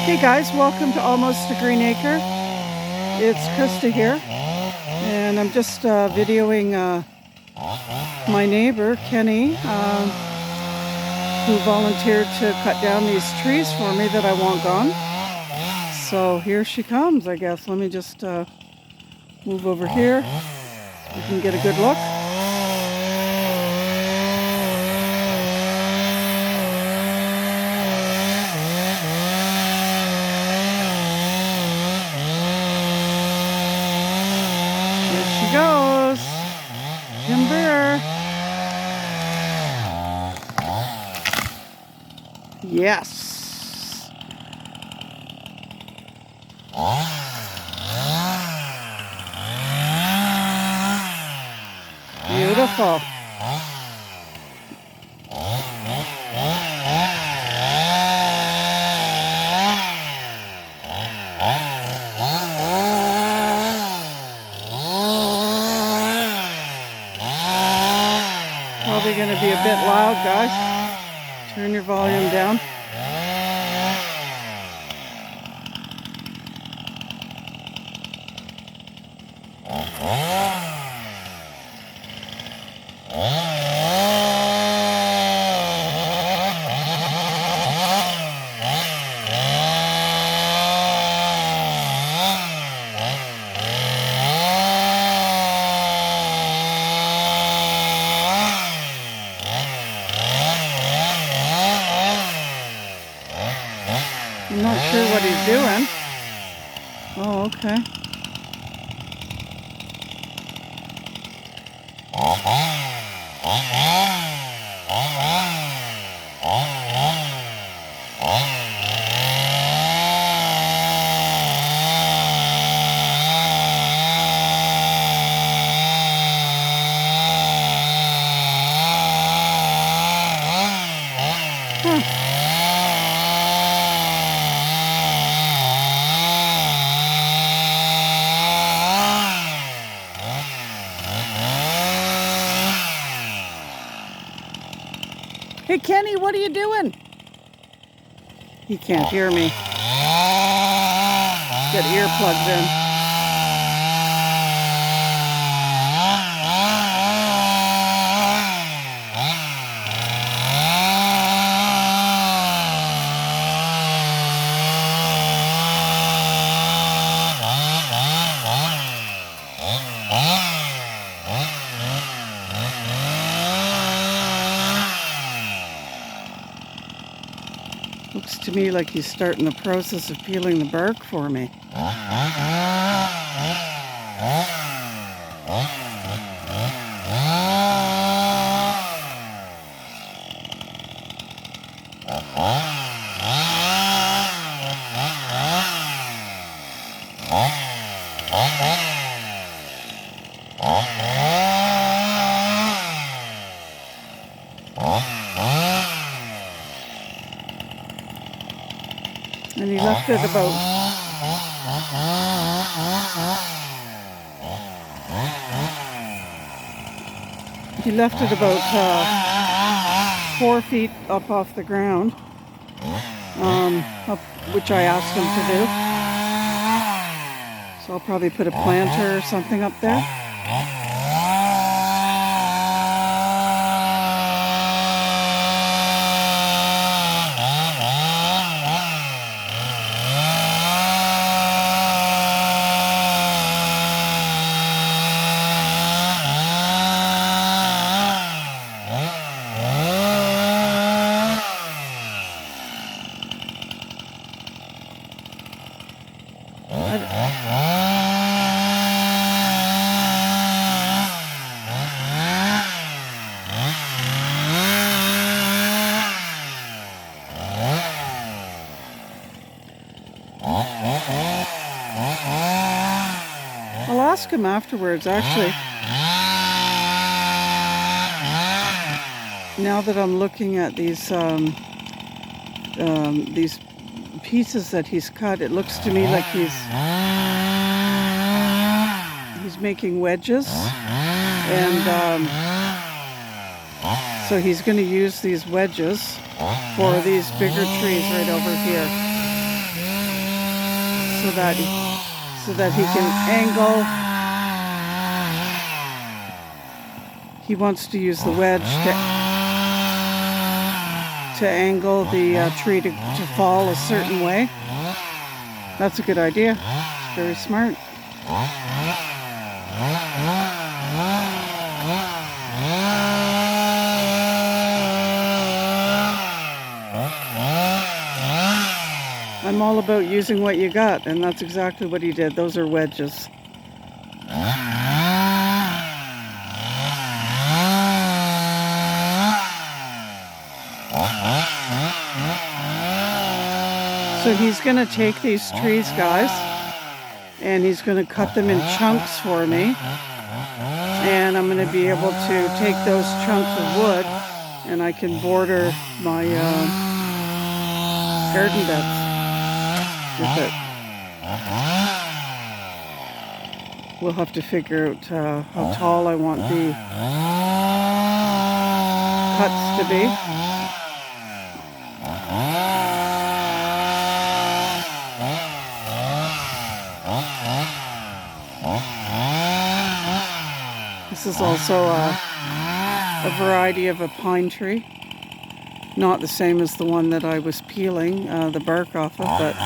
Hey guys, welcome to Almost a Green Acre. It's Krista here, and I'm just videoing my neighbor, Kenny, who volunteered to cut down these trees for me that I want gone. So here she comes, I guess. Let me just move over here so we can get a good look. Here she goes. Timber. Yes. Beautiful. Probably going to be a bit loud, guys. Turn your volume down. I'm not sure what he's doing. Oh, okay. Hey, Kenny, what are you doing? He can't hear me. He's got earplugs in. Looks to me like he's starting the process of peeling the bark for me. And he left it about he left it about 4 feet up off the ground, which I asked him to do. So I'll probably put a planter or something up there. I'll ask him afterwards, actually. Now that I'm looking at these pieces that he's cut, it looks to me like he's making wedges, and so he's going to use these wedges for these bigger trees right over here. so that he can angle. He wants to use the wedge to angle the tree to fall a certain way. That's a good idea. It's very smart. I'm all about using what you got, and that's exactly what he did. Those are wedges. So he's going to take these trees, guys, and he's going to cut them in chunks for me. And I'm going to be able to take those chunks of wood and I can border my garden beds with it. We'll have to figure out how tall I want the cuts to be. This is also a variety of a pine tree. Not the same as the one that I was peeling the bark off of, but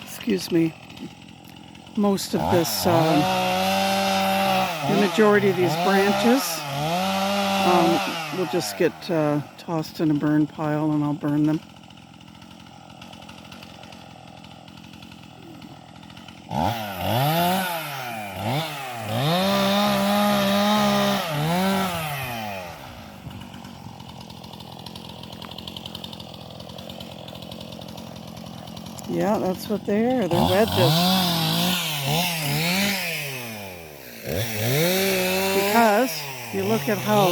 excuse me, most of this, the majority of these branches will just get tossed in a burn pile and I'll burn them. Yeah, that's what they are. They're wedges. Because if you look at how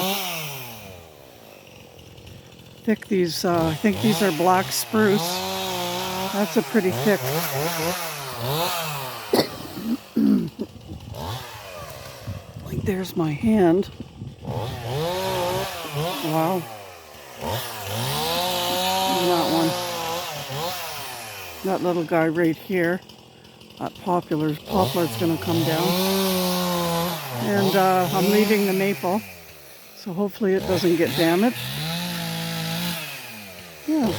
thick these, I think these are black spruce. That's a pretty thick. Like there's my hand. Wow. That one. That little guy right here, that poplar's going to come down. And I'm leaving the maple, so hopefully it doesn't get damaged. Yeah.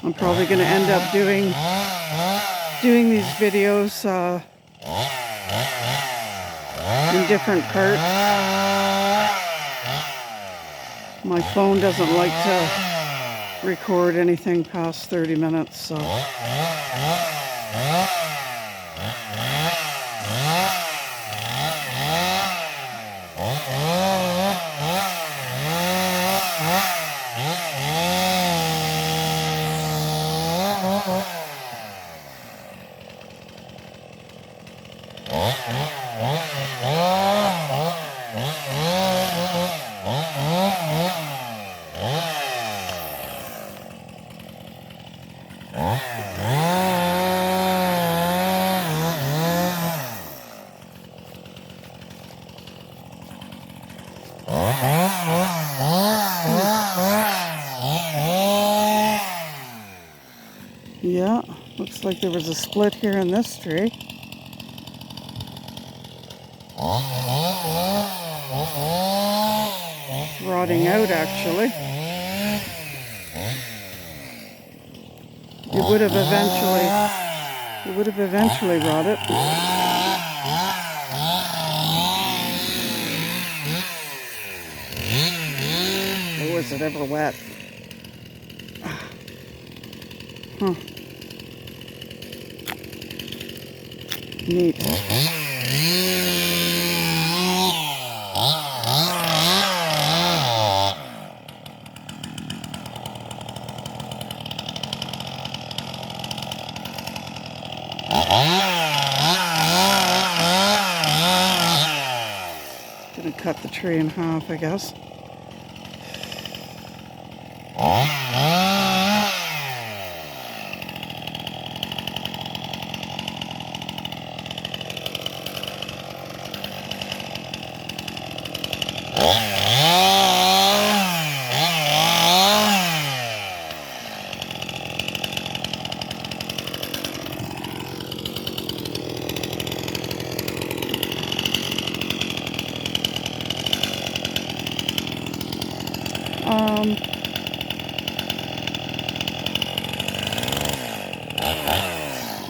I'm probably going to end up doing these videos in different parts. My phone doesn't like to record anything past 30 minutes, so. Yeah, looks like there was a split here in this tree. It's rotting out, actually. It would have eventually rotted. Or was it ever wet? Huh. Neat. Gonna cut the tree in half, I guess.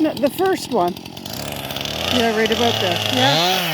No, the first one. Yeah, right about there. Yeah.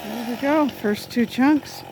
There we go, first two chunks.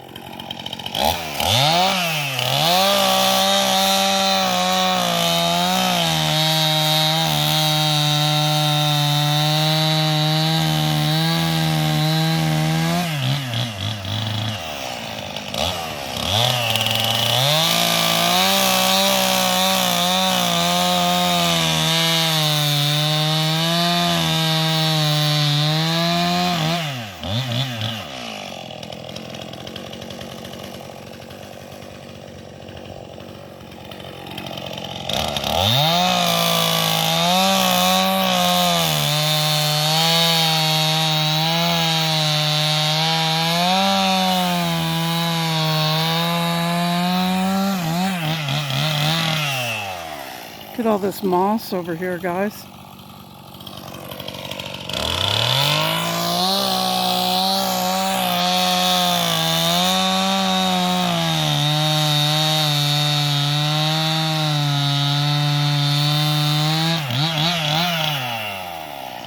Look at all this moss over here, guys.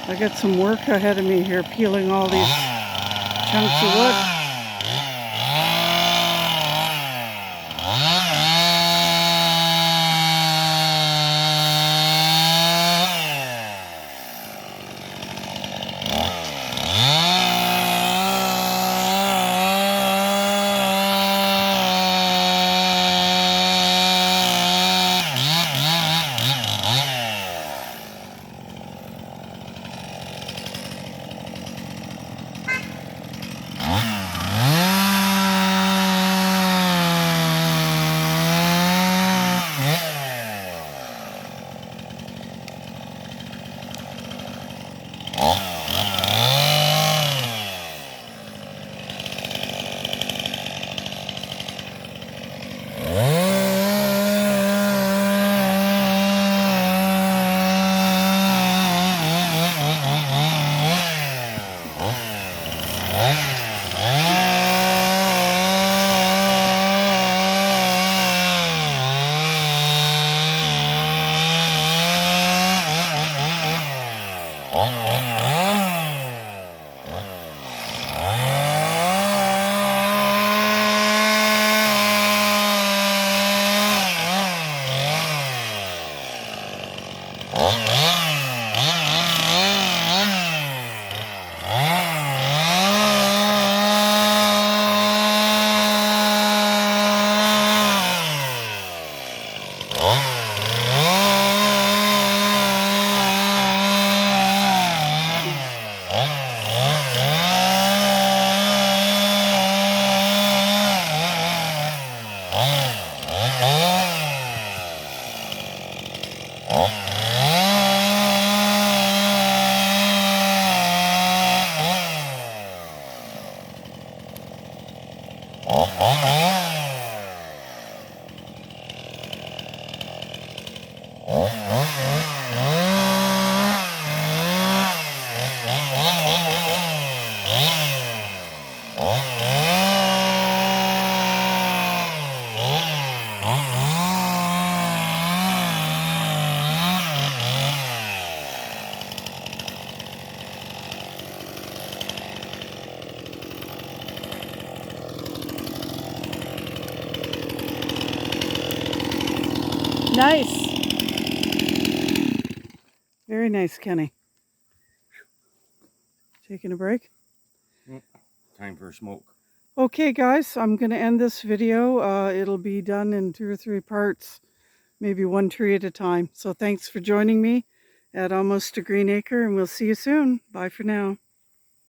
I got some work ahead of me here, peeling all these chunks of wood. Nice. Very nice, Kenny. Taking a break? Time for a smoke. Okay, guys, I'm going to end this video. It'll be done in 2 or 3 parts, maybe 1 tree at a time. So thanks for joining me at Almost a Green Acre, and we'll see you soon. Bye for now.